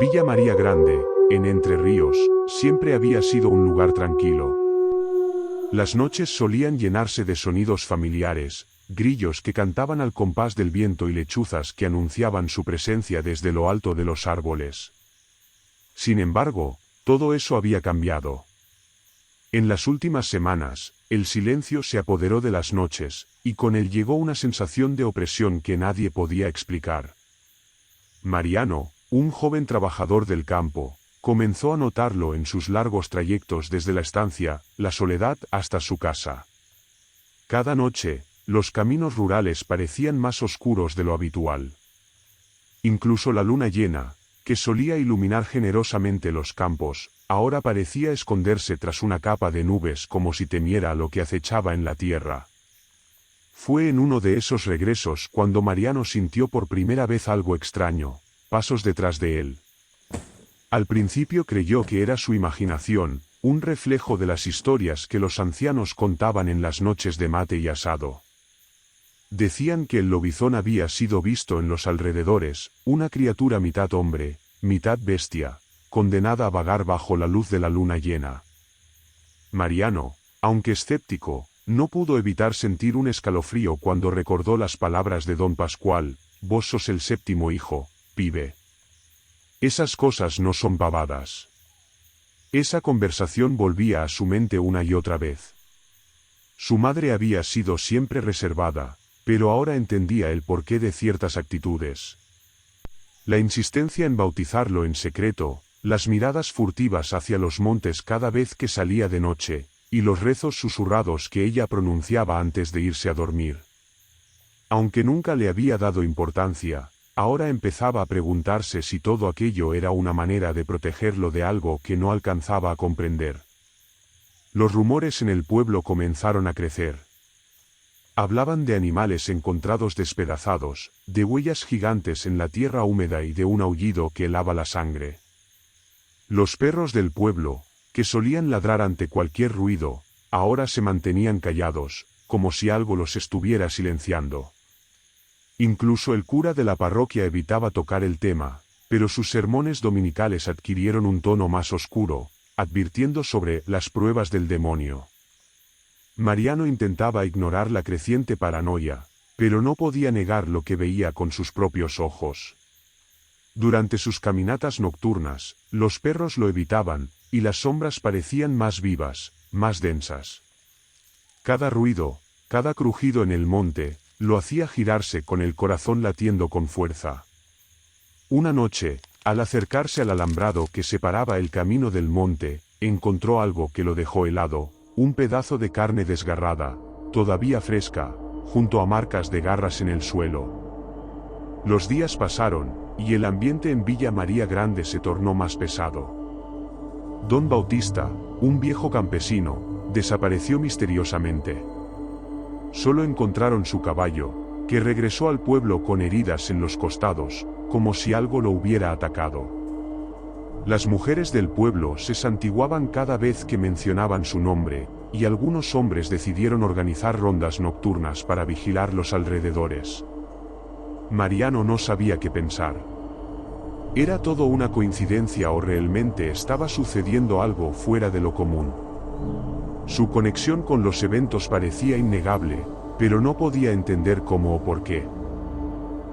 Villa María Grande, en Entre Ríos, siempre había sido un lugar tranquilo. Las noches solían llenarse de sonidos familiares, grillos que cantaban al compás del viento y lechuzas que anunciaban su presencia desde lo alto de los árboles. Sin embargo, todo eso había cambiado. En las últimas semanas, el silencio se apoderó de las noches, y con él llegó una sensación de opresión que nadie podía explicar. Mariano, un joven trabajador del campo, comenzó a notarlo en sus largos trayectos desde la estancia, la soledad hasta su casa. Cada noche, los caminos rurales parecían más oscuros de lo habitual. Incluso la luna llena, que solía iluminar generosamente los campos, ahora parecía esconderse tras una capa de nubes como si temiera lo que acechaba en la tierra. Fue en uno de esos regresos cuando Mariano sintió por primera vez algo extraño, pasos detrás de él. Al principio creyó que era su imaginación, un reflejo de las historias que los ancianos contaban en las noches de mate y asado. Decían que el lobizón había sido visto en los alrededores, una criatura mitad hombre, mitad bestia, condenada a vagar bajo la luz de la luna llena. Mariano, aunque escéptico, no pudo evitar sentir un escalofrío cuando recordó las palabras de don Pascual: «Vos sos el séptimo hijo, pibe». Esas cosas no son pavadas. Esa conversación volvía a su mente una y otra vez. Su madre había sido siempre reservada, pero ahora entendía el porqué de ciertas actitudes. La insistencia en bautizarlo en secreto, las miradas furtivas hacia los montes cada vez que salía de noche, y los rezos susurrados que ella pronunciaba antes de irse a dormir. Aunque nunca le había dado importancia, ahora empezaba a preguntarse si todo aquello era una manera de protegerlo de algo que no alcanzaba a comprender. Los rumores en el pueblo comenzaron a crecer. Hablaban de animales encontrados despedazados, de huellas gigantes en la tierra húmeda y de un aullido que helaba la sangre. Los perros del pueblo, que solían ladrar ante cualquier ruido, ahora se mantenían callados, como si algo los estuviera silenciando. Incluso el cura de la parroquia evitaba tocar el tema, pero sus sermones dominicales adquirieron un tono más oscuro, advirtiendo sobre las pruebas del demonio. Mariano intentaba ignorar la creciente paranoia, pero no podía negar lo que veía con sus propios ojos. Durante sus caminatas nocturnas, los perros lo evitaban, y las sombras parecían más vivas, más densas. Cada ruido, cada crujido en el monte, lo hacía girarse con el corazón latiendo con fuerza. Una noche, al acercarse al alambrado que separaba el camino del monte, encontró algo que lo dejó helado, un pedazo de carne desgarrada, todavía fresca, junto a marcas de garras en el suelo. Los días pasaron, y el ambiente en Villa María Grande se tornó más pesado. Don Bautista, un viejo campesino, desapareció misteriosamente. Solo encontraron su caballo, que regresó al pueblo con heridas en los costados, como si algo lo hubiera atacado. Las mujeres del pueblo se santiguaban cada vez que mencionaban su nombre, y algunos hombres decidieron organizar rondas nocturnas para vigilar los alrededores. Mariano no sabía qué pensar. ¿Era todo una coincidencia o realmente estaba sucediendo algo fuera de lo común? Su conexión con los eventos parecía innegable, pero no podía entender cómo o por qué.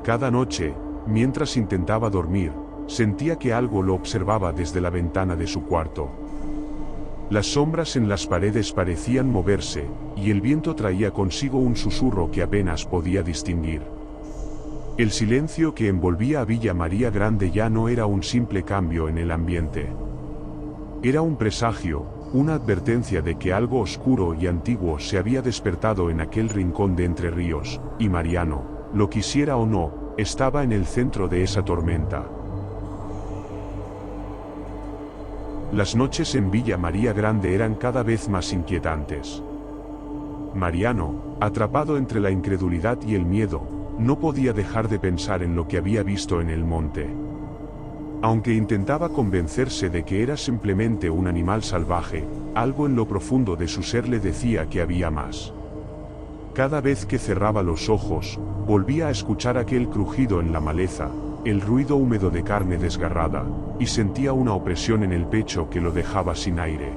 Cada noche, mientras intentaba dormir, sentía que algo lo observaba desde la ventana de su cuarto. Las sombras en las paredes parecían moverse, y el viento traía consigo un susurro que apenas podía distinguir. El silencio que envolvía a Villa María Grande ya no era un simple cambio en el ambiente. Era un presagio, una advertencia de que algo oscuro y antiguo se había despertado en aquel rincón de Entre Ríos, y Mariano, lo quisiera o no, estaba en el centro de esa tormenta. Las noches en Villa María Grande eran cada vez más inquietantes. Mariano, atrapado entre la incredulidad y el miedo, no podía dejar de pensar en lo que había visto en el monte. Aunque intentaba convencerse de que era simplemente un animal salvaje, algo en lo profundo de su ser le decía que había más. Cada vez que cerraba los ojos, volvía a escuchar aquel crujido en la maleza, el ruido húmedo de carne desgarrada, y sentía una opresión en el pecho que lo dejaba sin aire.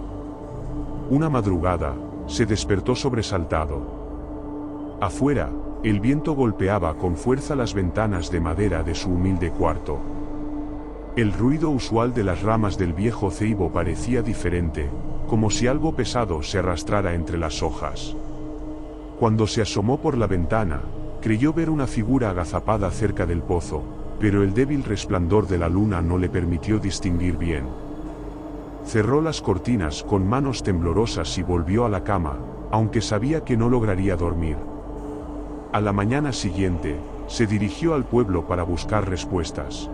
Una madrugada, se despertó sobresaltado. Afuera, el viento golpeaba con fuerza las ventanas de madera de su humilde cuarto. El ruido usual de las ramas del viejo ceibo parecía diferente, como si algo pesado se arrastrara entre las hojas. Cuando se asomó por la ventana, creyó ver una figura agazapada cerca del pozo, pero el débil resplandor de la luna no le permitió distinguir bien. Cerró las cortinas con manos temblorosas y volvió a la cama, aunque sabía que no lograría dormir. A la mañana siguiente, se dirigió al pueblo para buscar respuestas.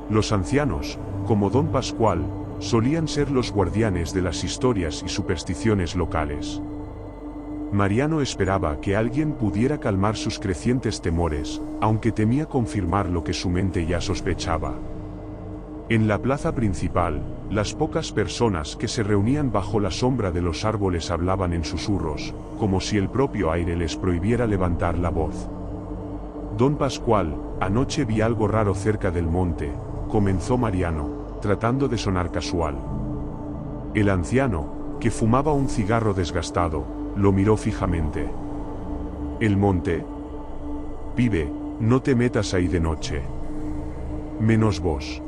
Los ancianos, como don Pascual, solían ser los guardianes de las historias y supersticiones locales. Mariano esperaba que alguien pudiera calmar sus crecientes temores, aunque temía confirmar lo que su mente ya sospechaba. En la plaza principal, las pocas personas que se reunían bajo la sombra de los árboles hablaban en susurros, como si el propio aire les prohibiera levantar la voz. Don Pascual, anoche vi algo raro cerca del monte, comenzó Mariano, tratando de sonar casual. El anciano, que fumaba un cigarro desgastado, lo miró fijamente. ¿El monte? Pibe, no te metas ahí de noche. Menos vos.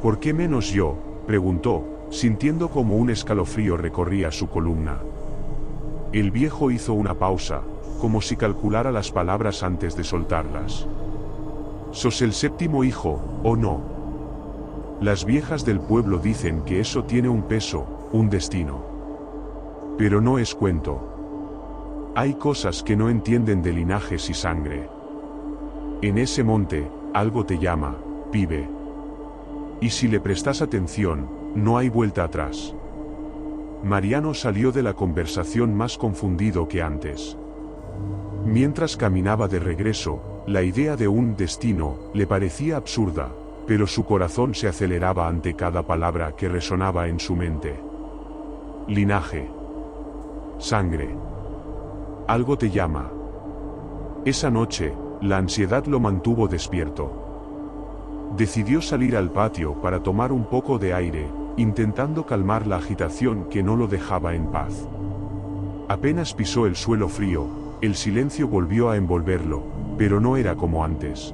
¿Por qué menos yo?, preguntó, sintiendo como un escalofrío recorría su columna. El viejo hizo una pausa, como si calculara las palabras antes de soltarlas. ¿Sos el séptimo hijo, o no? Las viejas del pueblo dicen que eso tiene un peso, un destino. Pero no es cuento. Hay cosas que no entienden de linajes y sangre. En ese monte, algo te llama, pibe. Y si le prestas atención, no hay vuelta atrás. Mariano salió de la conversación más confundido que antes. Mientras caminaba de regreso, la idea de un destino le parecía absurda, pero su corazón se aceleraba ante cada palabra que resonaba en su mente. Linaje. Sangre. Algo te llama. Esa noche, la ansiedad lo mantuvo despierto. Decidió salir al patio para tomar un poco de aire, intentando calmar la agitación que no lo dejaba en paz. Apenas pisó el suelo frío, el silencio volvió a envolverlo, pero no era como antes.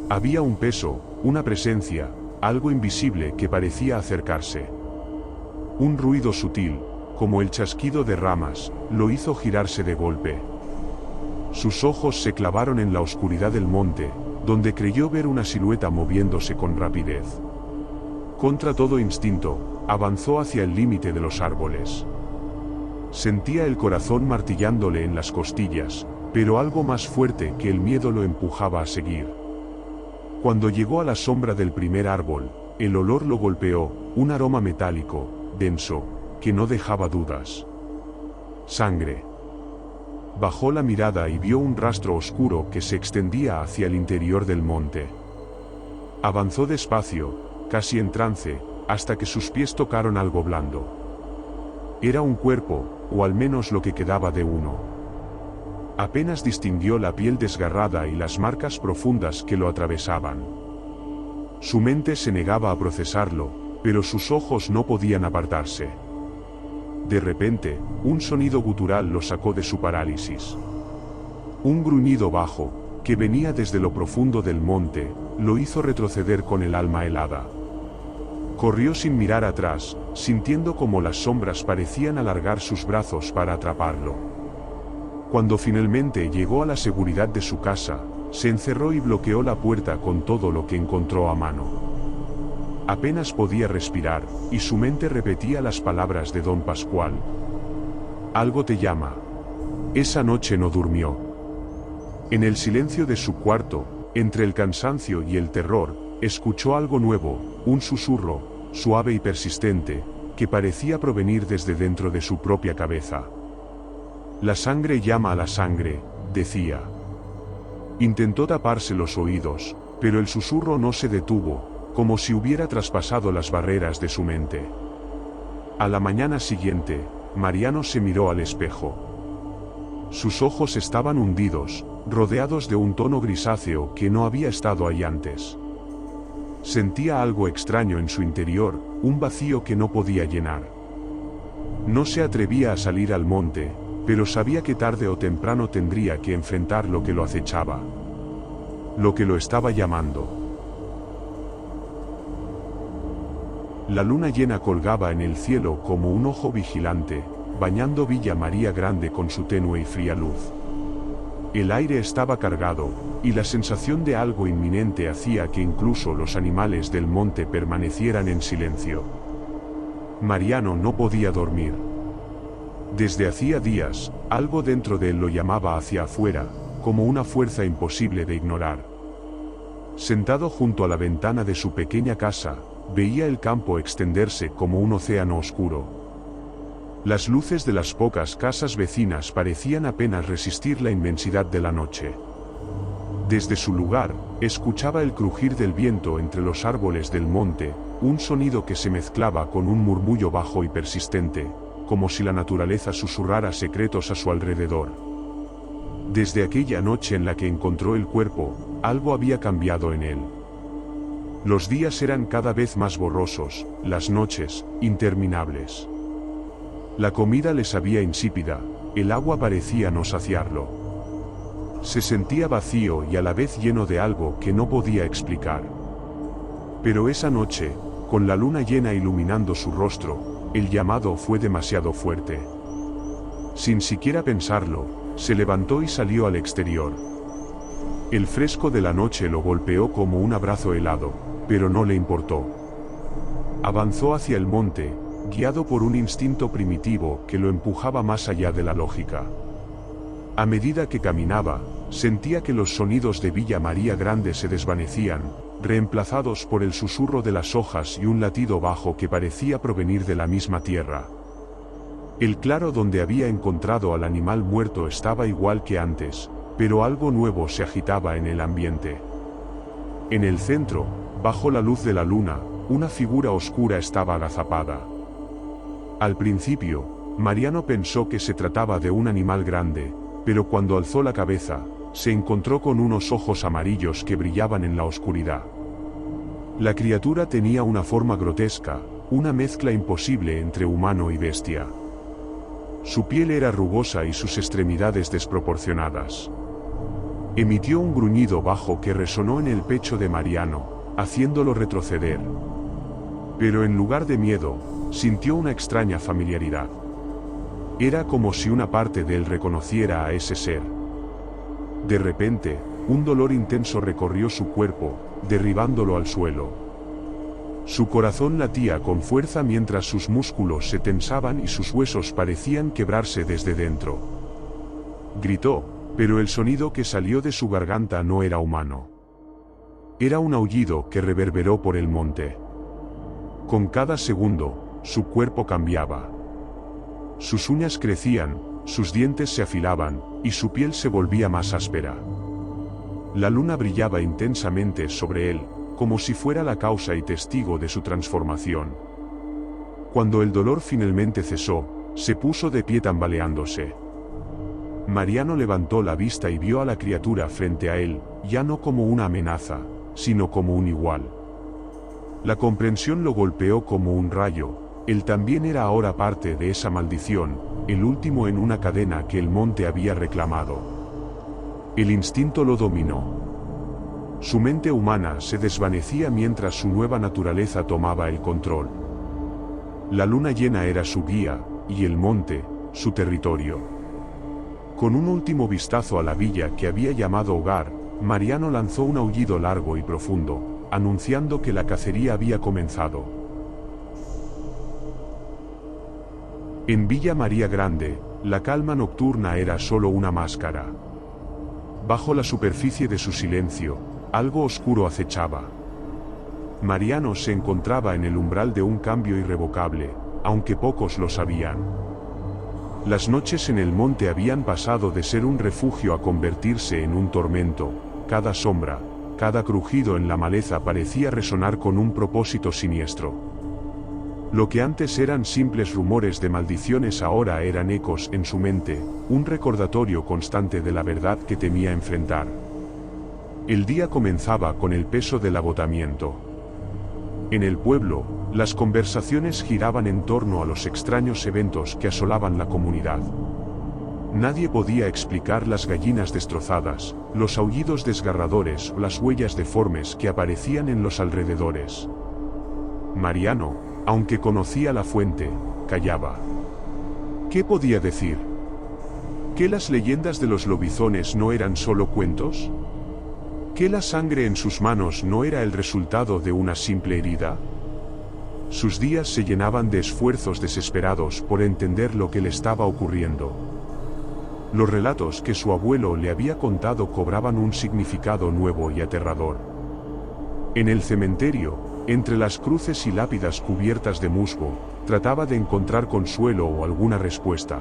Había un peso, una presencia, algo invisible que parecía acercarse. Un ruido sutil, como el chasquido de ramas, lo hizo girarse de golpe. Sus ojos se clavaron en la oscuridad del monte, donde creyó ver una silueta moviéndose con rapidez. Contra todo instinto, avanzó hacia el límite de los árboles. Sentía el corazón martillándole en las costillas, pero algo más fuerte que el miedo lo empujaba a seguir. Cuando llegó a la sombra del primer árbol, el olor lo golpeó, un aroma metálico, denso, que no dejaba dudas. Sangre. Bajó la mirada y vio un rastro oscuro que se extendía hacia el interior del monte. Avanzó despacio, casi en trance, hasta que sus pies tocaron algo blando. Era un cuerpo, o al menos lo que quedaba de uno. Apenas distinguió la piel desgarrada y las marcas profundas que lo atravesaban. Su mente se negaba a procesarlo, pero sus ojos no podían apartarse. De repente, un sonido gutural lo sacó de su parálisis. Un gruñido bajo, que venía desde lo profundo del monte, lo hizo retroceder con el alma helada. Corrió sin mirar atrás, sintiendo como las sombras parecían alargar sus brazos para atraparlo. Cuando finalmente llegó a la seguridad de su casa, se encerró y bloqueó la puerta con todo lo que encontró a mano. Apenas podía respirar, y su mente repetía las palabras de don Pascual. Algo te llama. Esa noche no durmió. En el silencio de su cuarto, entre el cansancio y el terror, escuchó algo nuevo, un susurro, suave y persistente, que parecía provenir desde dentro de su propia cabeza. La sangre llama a la sangre, decía. Intentó taparse los oídos, pero el susurro no se detuvo, como si hubiera traspasado las barreras de su mente. A la mañana siguiente, Mariano se miró al espejo. Sus ojos estaban hundidos, rodeados de un tono grisáceo que no había estado ahí antes. Sentía algo extraño en su interior, un vacío que no podía llenar. No se atrevía a salir al monte, pero sabía que tarde o temprano tendría que enfrentar lo que lo acechaba. Lo que lo estaba llamando. La luna llena colgaba en el cielo como un ojo vigilante, bañando Villa María Grande con su tenue y fría luz. El aire estaba cargado, y la sensación de algo inminente hacía que incluso los animales del monte permanecieran en silencio. Mariano no podía dormir. Desde hacía días, algo dentro de él lo llamaba hacia afuera, como una fuerza imposible de ignorar. Sentado junto a la ventana de su pequeña casa, veía el campo extenderse como un océano oscuro. Las luces de las pocas casas vecinas parecían apenas resistir la inmensidad de la noche. Desde su lugar, escuchaba el crujir del viento entre los árboles del monte, un sonido que se mezclaba con un murmullo bajo y persistente, como si la naturaleza susurrara secretos a su alrededor. Desde aquella noche en la que encontró el cuerpo, algo había cambiado en él. Los días eran cada vez más borrosos, las noches, interminables. La comida le sabía insípida, el agua parecía no saciarlo. Se sentía vacío y a la vez lleno de algo que no podía explicar. Pero esa noche, con la luna llena iluminando su rostro, el llamado fue demasiado fuerte. Sin siquiera pensarlo, se levantó y salió al exterior. El fresco de la noche lo golpeó como un abrazo helado, pero no le importó. Avanzó hacia el monte, guiado por un instinto primitivo que lo empujaba más allá de la lógica. A medida que caminaba, sentía que los sonidos de Villa María Grande se desvanecían, reemplazados por el susurro de las hojas y un latido bajo que parecía provenir de la misma tierra. El claro donde había encontrado al animal muerto estaba igual que antes, pero algo nuevo se agitaba en el ambiente. En el centro, bajo la luz de la luna, una figura oscura estaba agazapada. Al principio, Mariano pensó que se trataba de un animal grande, pero cuando alzó la cabeza, se encontró con unos ojos amarillos que brillaban en la oscuridad. La criatura tenía una forma grotesca, una mezcla imposible entre humano y bestia. Su piel era rugosa y sus extremidades desproporcionadas. Emitió un gruñido bajo que resonó en el pecho de Mariano, haciéndolo retroceder. Pero en lugar de miedo, sintió una extraña familiaridad. Era como si una parte de él reconociera a ese ser. De repente, un dolor intenso recorrió su cuerpo, derribándolo al suelo. Su corazón latía con fuerza mientras sus músculos se tensaban y sus huesos parecían quebrarse desde dentro. Gritó, pero el sonido que salió de su garganta no era humano. Era un aullido que reverberó por el monte. Con cada segundo, su cuerpo cambiaba. Sus uñas crecían, sus dientes se afilaban, y su piel se volvía más áspera. La luna brillaba intensamente sobre él, como si fuera la causa y testigo de su transformación. Cuando el dolor finalmente cesó, se puso de pie tambaleándose. Mariano levantó la vista y vio a la criatura frente a él, ya no como una amenaza, sino como un igual. La comprensión lo golpeó como un rayo. Él también era ahora parte de esa maldición, el último en una cadena que el monte había reclamado. El instinto lo dominó. Su mente humana se desvanecía mientras su nueva naturaleza tomaba el control. La luna llena era su guía, y el monte, su territorio. Con un último vistazo a la villa que había llamado hogar, Mariano lanzó un aullido largo y profundo, anunciando que la cacería había comenzado. En Villa María Grande, la calma nocturna era solo una máscara. Bajo la superficie de su silencio, algo oscuro acechaba. Mariano se encontraba en el umbral de un cambio irrevocable, aunque pocos lo sabían. Las noches en el monte habían pasado de ser un refugio a convertirse en un tormento. Cada sombra, cada crujido en la maleza parecía resonar con un propósito siniestro. Lo que antes eran simples rumores de maldiciones ahora eran ecos en su mente, un recordatorio constante de la verdad que temía enfrentar. El día comenzaba con el peso del agotamiento. En el pueblo, las conversaciones giraban en torno a los extraños eventos que asolaban la comunidad. Nadie podía explicar las gallinas destrozadas, los aullidos desgarradores o las huellas deformes que aparecían en los alrededores. Mariano, aunque conocía la fuente, callaba. ¿Qué podía decir? ¿Que las leyendas de los lobizones no eran solo cuentos? ¿Que la sangre en sus manos no era el resultado de una simple herida? Sus días se llenaban de esfuerzos desesperados por entender lo que le estaba ocurriendo. Los relatos que su abuelo le había contado cobraban un significado nuevo y aterrador. En el cementerio, entre las cruces y lápidas cubiertas de musgo, trataba de encontrar consuelo o alguna respuesta.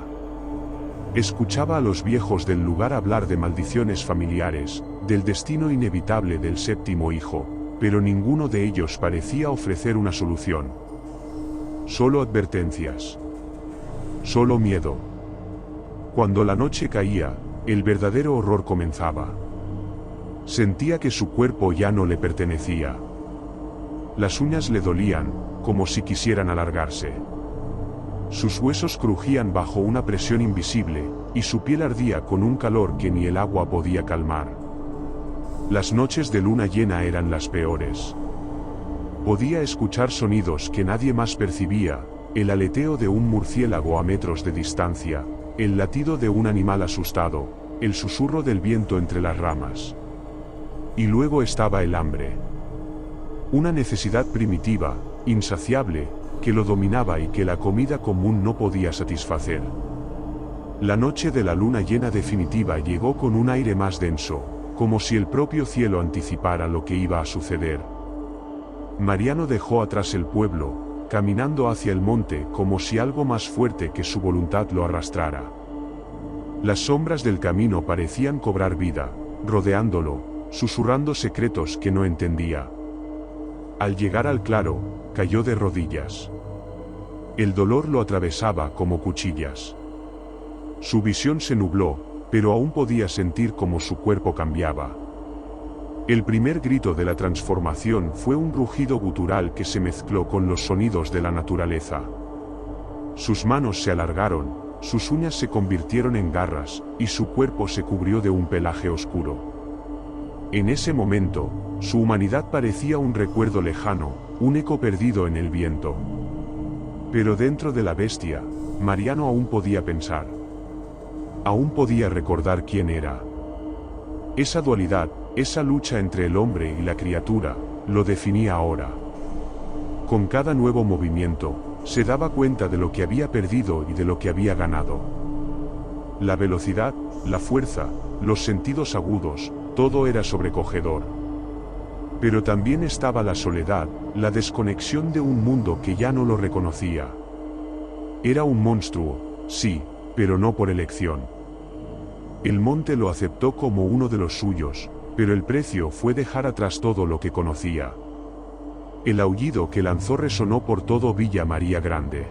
Escuchaba a los viejos del lugar hablar de maldiciones familiares, del destino inevitable del séptimo hijo, pero ninguno de ellos parecía ofrecer una solución. Solo advertencias. Solo miedo. Cuando la noche caía, el verdadero horror comenzaba. Sentía que su cuerpo ya no le pertenecía. Las uñas le dolían, como si quisieran alargarse. Sus huesos crujían bajo una presión invisible, y su piel ardía con un calor que ni el agua podía calmar. Las noches de luna llena eran las peores. Podía escuchar sonidos que nadie más percibía, el aleteo de un murciélago a metros de distancia, el latido de un animal asustado, el susurro del viento entre las ramas. Y luego estaba el hambre. Una necesidad primitiva, insaciable, que lo dominaba y que la comida común no podía satisfacer. La noche de la luna llena definitiva llegó con un aire más denso, como si el propio cielo anticipara lo que iba a suceder. Mariano dejó atrás el pueblo, caminando hacia el monte como si algo más fuerte que su voluntad lo arrastrara. Las sombras del camino parecían cobrar vida, rodeándolo, susurrando secretos que no entendía. Al llegar al claro, cayó de rodillas. El dolor lo atravesaba como cuchillas. Su visión se nubló, pero aún podía sentir cómo su cuerpo cambiaba. El primer grito de la transformación fue un rugido gutural que se mezcló con los sonidos de la naturaleza. Sus manos se alargaron, sus uñas se convirtieron en garras, y su cuerpo se cubrió de un pelaje oscuro. En ese momento, su humanidad parecía un recuerdo lejano, un eco perdido en el viento. Pero dentro de la bestia, Mariano aún podía pensar. Aún podía recordar quién era. Esa dualidad, esa lucha entre el hombre y la criatura, lo definía ahora. Con cada nuevo movimiento, se daba cuenta de lo que había perdido y de lo que había ganado. La velocidad, la fuerza, los sentidos agudos, todo era sobrecogedor. Pero también estaba la soledad, la desconexión de un mundo que ya no lo reconocía. Era un monstruo, sí, pero no por elección. El monte lo aceptó como uno de los suyos, pero el precio fue dejar atrás todo lo que conocía. El aullido que lanzó resonó por todo Villa María Grande.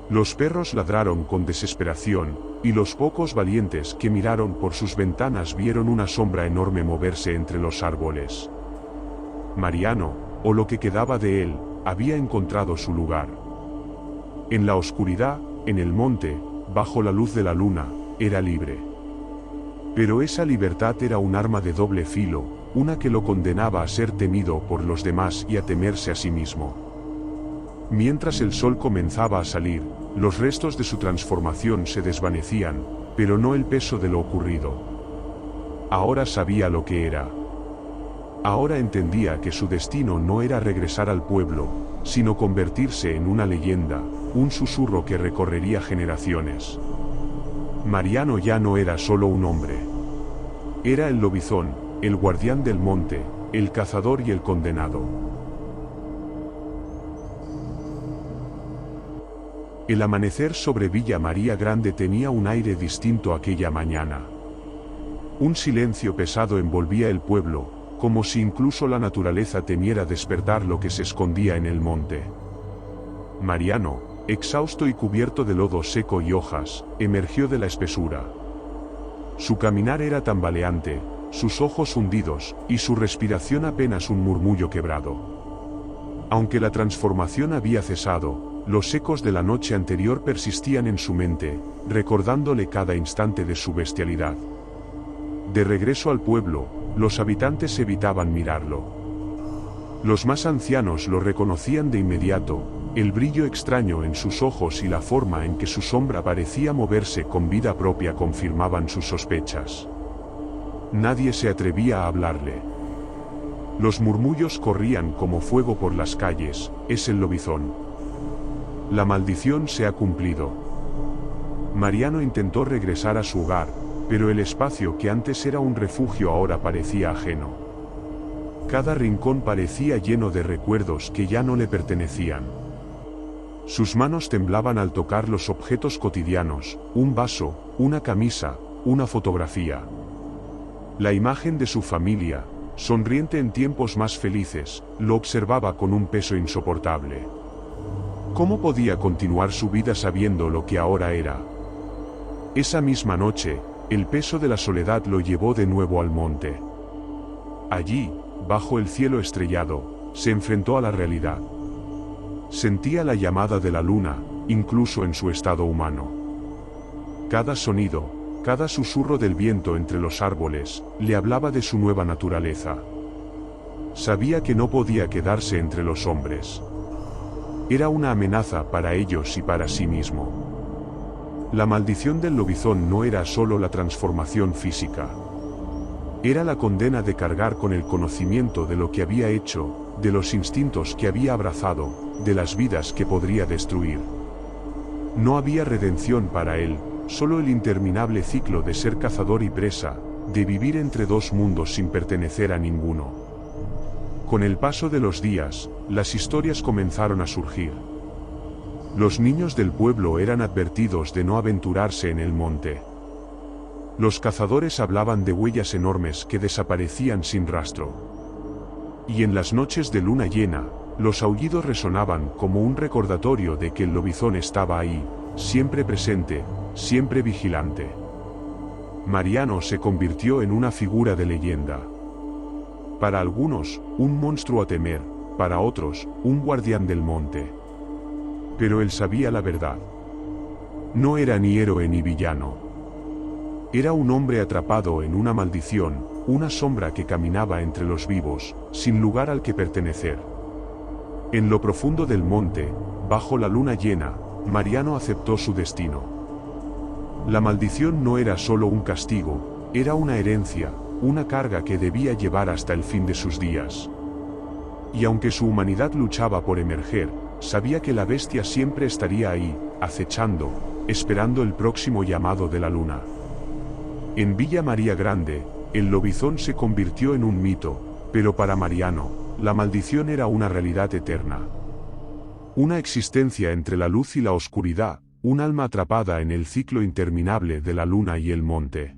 Los perros ladraron con desesperación, y los pocos valientes que miraron por sus ventanas vieron una sombra enorme moverse entre los árboles. Mariano, o lo que quedaba de él, había encontrado su lugar. En la oscuridad, en el monte, bajo la luz de la luna, era libre. Pero esa libertad era un arma de doble filo, una que lo condenaba a ser temido por los demás y a temerse a sí mismo. Mientras el sol comenzaba a salir, los restos de su transformación se desvanecían, pero no el peso de lo ocurrido. Ahora sabía lo que era. Ahora entendía que su destino no era regresar al pueblo, sino convertirse en una leyenda, un susurro que recorrería generaciones. Mariano ya no era solo un hombre. Era el lobizón, el guardián del monte, el cazador y el condenado. El amanecer sobre Villa María Grande tenía un aire distinto aquella mañana. Un silencio pesado envolvía el pueblo, como si incluso la naturaleza temiera despertar lo que se escondía en el monte. Mariano, exhausto y cubierto de lodo seco y hojas, emergió de la espesura. Su caminar era tambaleante, sus ojos hundidos, y su respiración apenas un murmullo quebrado. Aunque la transformación había cesado, los ecos de la noche anterior persistían en su mente, recordándole cada instante de su bestialidad. De regreso al pueblo, los habitantes evitaban mirarlo. Los más ancianos lo reconocían de inmediato, el brillo extraño en sus ojos y la forma en que su sombra parecía moverse con vida propia confirmaban sus sospechas. Nadie se atrevía a hablarle. Los murmullos corrían como fuego por las calles: es el lobizón. La maldición se ha cumplido. Mariano intentó regresar a su hogar, pero el espacio que antes era un refugio ahora parecía ajeno. Cada rincón parecía lleno de recuerdos que ya no le pertenecían. Sus manos temblaban al tocar los objetos cotidianos: un vaso, una camisa, una fotografía. La imagen de su familia, sonriente en tiempos más felices, lo observaba con un peso insoportable. ¿Cómo podía continuar su vida sabiendo lo que ahora era? Esa misma noche, el peso de la soledad lo llevó de nuevo al monte. Allí, bajo el cielo estrellado, se enfrentó a la realidad. Sentía la llamada de la luna, incluso en su estado humano. Cada sonido, cada susurro del viento entre los árboles, le hablaba de su nueva naturaleza. Sabía que no podía quedarse entre los hombres. Era una amenaza para ellos y para sí mismo. La maldición del lobizón no era solo la transformación física. Era la condena de cargar con el conocimiento de lo que había hecho, de los instintos que había abrazado, de las vidas que podría destruir. No había redención para él, solo el interminable ciclo de ser cazador y presa, de vivir entre dos mundos sin pertenecer a ninguno. Con el paso de los días, las historias comenzaron a surgir. Los niños del pueblo eran advertidos de no aventurarse en el monte. Los cazadores hablaban de huellas enormes que desaparecían sin rastro. Y en las noches de luna llena, los aullidos resonaban como un recordatorio de que el lobizón estaba ahí, siempre presente, siempre vigilante. Mariano se convirtió en una figura de leyenda. Para algunos, un monstruo a temer, para otros, un guardián del monte. Pero él sabía la verdad. No era ni héroe ni villano. Era un hombre atrapado en una maldición, una sombra que caminaba entre los vivos, sin lugar al que pertenecer. En lo profundo del monte, bajo la luna llena, Mariano aceptó su destino. La maldición no era solo un castigo, era una herencia, una carga que debía llevar hasta el fin de sus días. Y aunque su humanidad luchaba por emerger, sabía que la bestia siempre estaría ahí, acechando, esperando el próximo llamado de la luna. En Villa María Grande, el lobizón se convirtió en un mito, pero para Mariano, la maldición era una realidad eterna. Una existencia entre la luz y la oscuridad, un alma atrapada en el ciclo interminable de la luna y el monte.